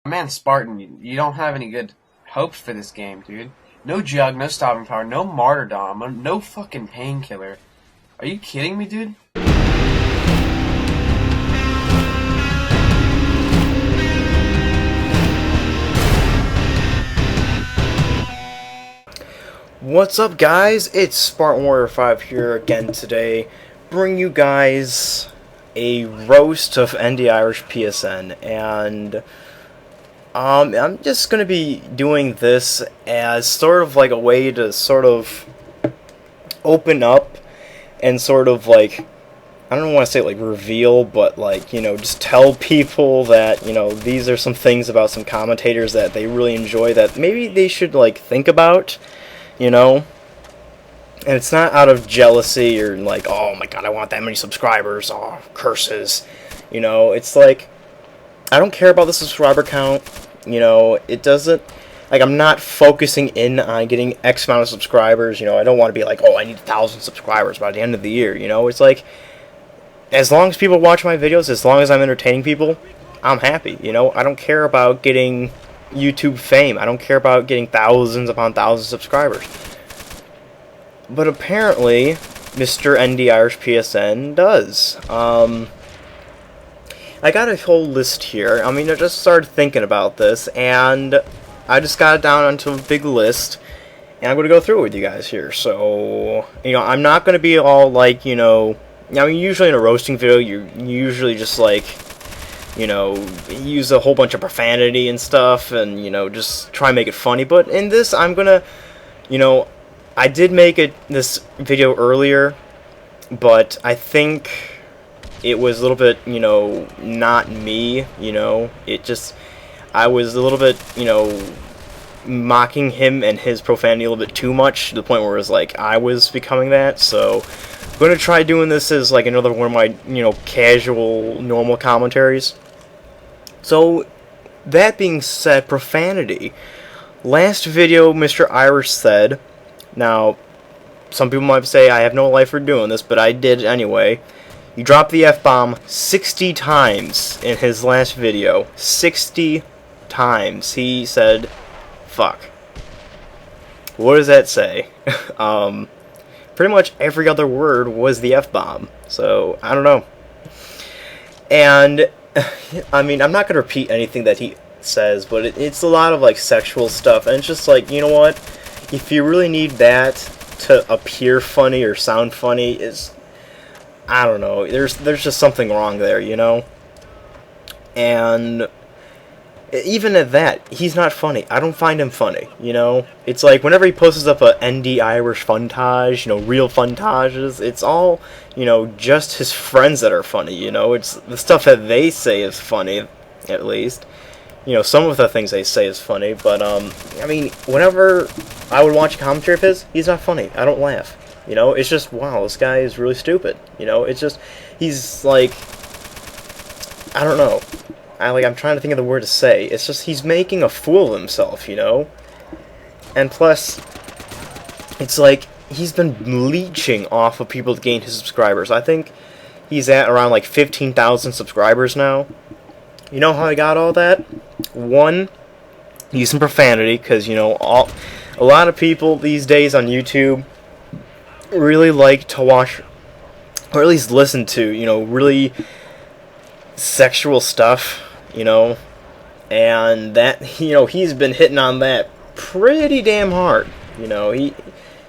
Man, Spartan, you don't have any good hopes for this game, dude. No jug, no stopping power, no martyrdom, no fucking painkiller. Are you kidding me, dude? What's up, guys? It's Spartan Warrior 5 here again today, bring you guys a roast of NDirishPSN, and I'm just gonna be doing this as sort of like a way to sort of open up and sort of like, I don't want to say like reveal, but like, just tell people that, these are some things about some commentators that they really enjoy that maybe they should like think about. And it's not out of jealousy or like, oh my god, I want that many subscribers, oh, curses, it's like, I don't care about the subscriber count, it doesn't, like, I'm not focusing in on getting X amount of subscribers, I don't want to be like, oh, I need 1,000 subscribers by the end of the year, it's like, as long as people watch my videos, as long as I'm entertaining people, I'm happy, I don't care about getting YouTube fame. I don't care about getting thousands upon thousands of subscribers. But apparently, Mr. NDirishPSN does. I got a whole list here. I just started thinking about this, and I just got it down onto a big list, and I'm going to go through it with you guys here. So, I'm not going to be all like, usually in a roasting video, you usually just like, use a whole bunch of profanity and stuff, and, just try and make it funny. But in this, I'm gonna, I did make this video earlier, but I think it was a little bit, not me, I was a little bit, mocking him and his profanity a little bit too much, to the point where it was like, I was becoming that, so I'm gonna try doing this as, like, another one of my, casual, normal commentaries. So, that being said, profanity. Last video, Mr. Irish said, now, some people might say I have no life for doing this, but I did anyway. He dropped the F-bomb 60 times in his last video. 60 times. He said, fuck. What does that say? Pretty much every other word was the F-bomb. So, I don't know. And I'm not going to repeat anything that he says, but it's a lot of, like, sexual stuff, and it's just like, you know what? If you really need that to appear funny or sound funny, I don't know, there's just something wrong there, And even at that, he's not funny. I don't find him funny, It's like, whenever he posts up a ND Irish funtage, real funtages, it's all, just his friends that are funny, It's the stuff that they say is funny, at least. Some of the things they say is funny, but, whenever I would watch a commentary of his, he's not funny. I don't laugh. It's just, wow, this guy is really stupid. It's just, he's like, I don't know. I'm trying to think of the word to say. It's just, he's making a fool of himself, And plus, it's like, he's been leeching off of people to gain his subscribers. I think he's at around like 15,000 subscribers now. You know how I got all that? One, using profanity, because, a lot of people these days on YouTube really like to watch, or at least listen to, really sexual stuff, and that, he's been hitting on that pretty damn hard, he,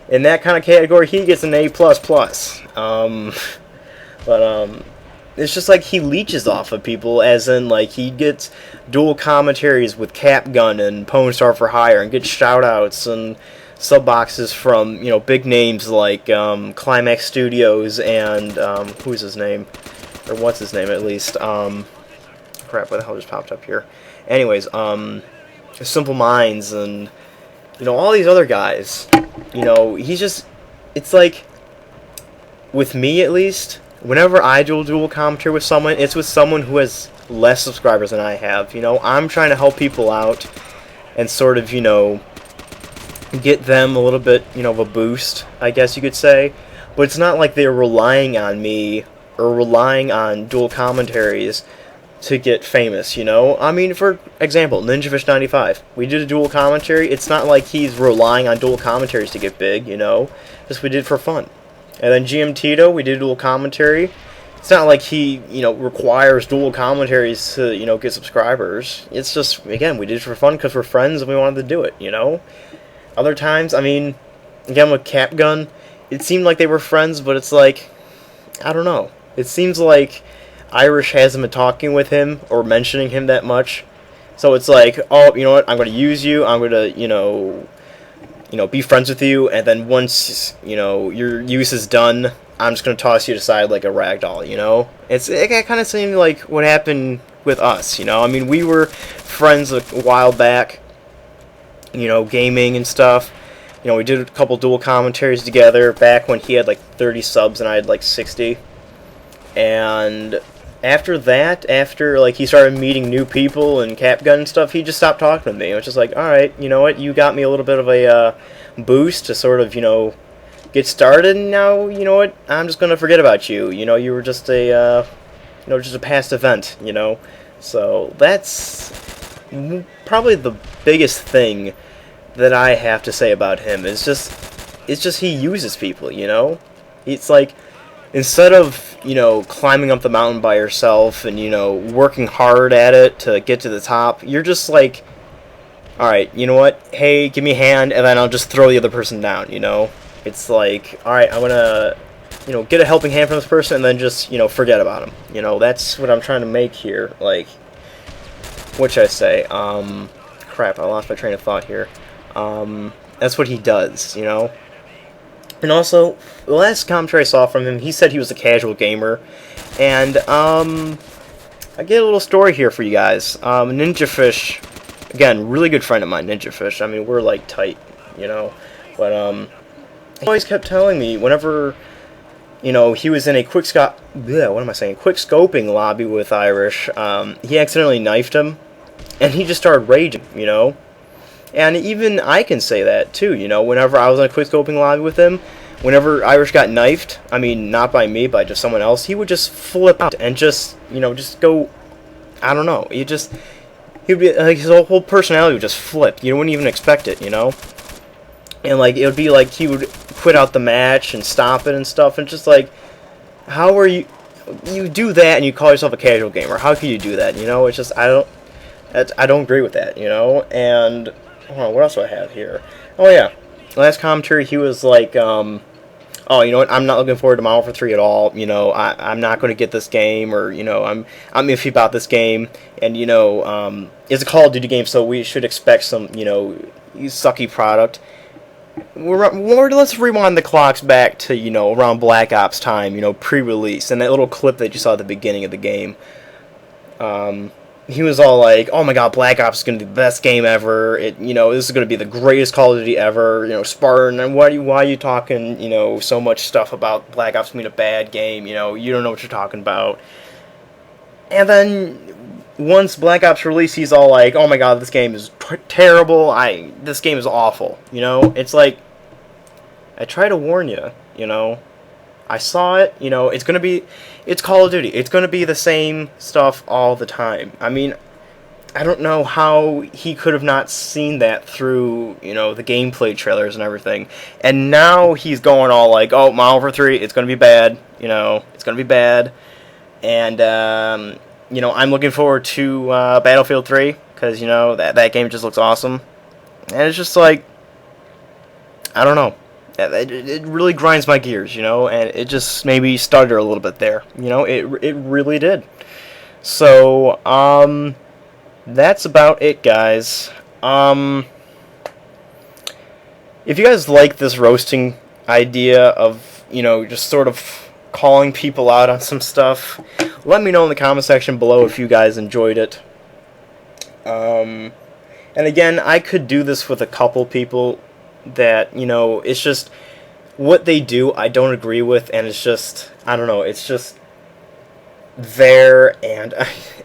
in that kind of category, he gets an A++, but, it's just like he leeches off of people, as in, like, he gets dual commentaries with Cap Gun and Pwn Star for Hire, and gets shoutouts and sub-boxes from, big names like, Climax Studios and, who's his name? Or what's his name, at least, crap, what the hell just popped up here? Anyways, Simple Minds, and, all these other guys, he's just, it's like, with me at least, whenever I do a dual commentary with someone, it's with someone who has less subscribers than I have, I'm trying to help people out, and sort of, get them a little bit, of a boost, I guess you could say, but it's not like they're relying on me, or relying on dual commentaries to get famous, you know? I mean, for example, NinjaFish95. We did a dual commentary. It's not like he's relying on dual commentaries to get big, you know? Just we did it for fun. And then GM Tito, we did a dual commentary. It's not like he, you know, requires dual commentaries to, you know, get subscribers. It's just, again, we did it for fun because we're friends and we wanted to do it, you know? Other times, I mean, again with Capgun, it seemed like they were friends, but it's like, I don't know. It seems like Irish hasn't been talking with him or mentioning him that much. So it's like, oh, you know what, I'm going to use you, I'm going to, you know, be friends with you, and then once, you know, your use is done, I'm just going to toss you aside like a rag doll, you know? It kind of seemed like what happened with us, you know? I mean, we were friends a while back, you know, gaming and stuff. You know, we did a couple dual commentaries together back when he had like 30 subs and I had like 60. And after that, after like he started meeting new people and Capgun and stuff, he just stopped talking to me. It was just like, alright, you know what, you got me a little bit of a boost to sort of, you know, get started, and now, you know what, I'm just going to forget about you. You know, you were just a, you know, just a past event, you know. So that's probably the biggest thing that I have to say about him. It's just he uses people, you know. It's like, instead of, you know, climbing up the mountain by yourself and, you know, working hard at it to get to the top, you're just like, alright, you know what, hey, give me a hand, and then I'll just throw the other person down, you know. It's like, alright, I'm gonna, you know, get a helping hand from this person and then just, you know, forget about him. You know, that's what I'm trying to make here. Like, what should I say? Crap, I lost my train of thought here. That's what he does, you know. And also, the last commentary I saw from him, he said he was a casual gamer. And, I get a little story here for you guys. NinjaFish, again, really good friend of mine, NinjaFish. I mean, we're, like, tight, you know. But, he always kept telling me whenever, you know, he was in a quick scoping lobby with Irish, he accidentally knifed him, and he just started raging, you know. And even I can say that, too, you know, whenever I was in a quick scoping lobby with him, whenever Irish got knifed, I mean, not by me, by just someone else, he would just flip out and just, you know, just go, I don't know, he'd be, like, his whole personality would just flip. You wouldn't even expect it, you know? And, like, it would be like he would quit out the match and stop it and stuff, and just, like, how are you do that and you call yourself a casual gamer? How can you do that, you know? It's just, I don't agree with that, you know? And, hold on, what else do I have here? Oh, yeah. Last commentary, he was like, oh, you know what, I'm not looking forward to Modern Warfare 3 at all, you know, I'm not going to get this game, or, you know, I'm iffy about this game, and, you know, it's a Call of Duty game, so we should expect some, you know, sucky product. Let's rewind the clocks back to, you know, around Black Ops time, you know, pre-release, and that little clip that you saw at the beginning of the game. He was all like, oh my god, Black Ops is going to be the best game ever, you know, this is going to be the greatest Call of Duty ever, you know, Spartan, and why are you talking, you know, so much stuff about Black Ops being a bad game, you know, you don't know what you're talking about. And then, once Black Ops released, he's all like, oh my god, this game is terrible, this game is awful, you know, it's like, I try to warn you, you know, I saw it, you know, it's Call of Duty. It's going to be the same stuff all the time. I mean, I don't know how he could have not seen that through, you know, the gameplay trailers and everything. And now he's going all like, oh, Modern Warfare 3, it's going to be bad, you know, it's going to be bad. And, you know, I'm looking forward to Battlefield 3, because, you know, that game just looks awesome. And it's just like, I don't know. It really grinds my gears, you know, and it just maybe started a little bit there, you know, it really did. So, that's about it, guys. If you guys like this roasting idea of, you know, just sort of calling people out on some stuff, let me know in the comment section below if you guys enjoyed it. And again, I could do this with a couple people that, you know, it's just what they do I don't agree with, and it's just, I don't know, it's just there, and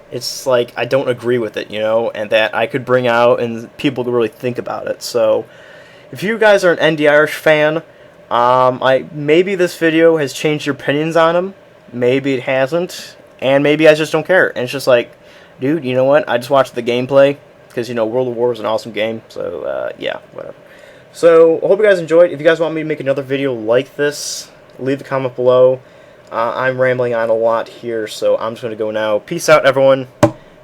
it's like I don't agree with it, you know, and that I could bring out and people could really think about it. So if you guys are an NDirish fan, maybe this video has changed your opinions on him, maybe it hasn't, and maybe I just don't care, and it's just like, dude, you know what? I just watched the gameplay because World of War is an awesome game. So yeah, whatever. So I hope you guys enjoyed. If you guys want me to make another video like this, leave a comment below. I'm rambling on a lot here, so I'm just gonna go now. Peace out, everyone.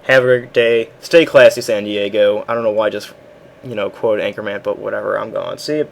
Have a great day. Stay classy, San Diego. I don't know why I just quoted Anchorman, but whatever. I'm gone. See you.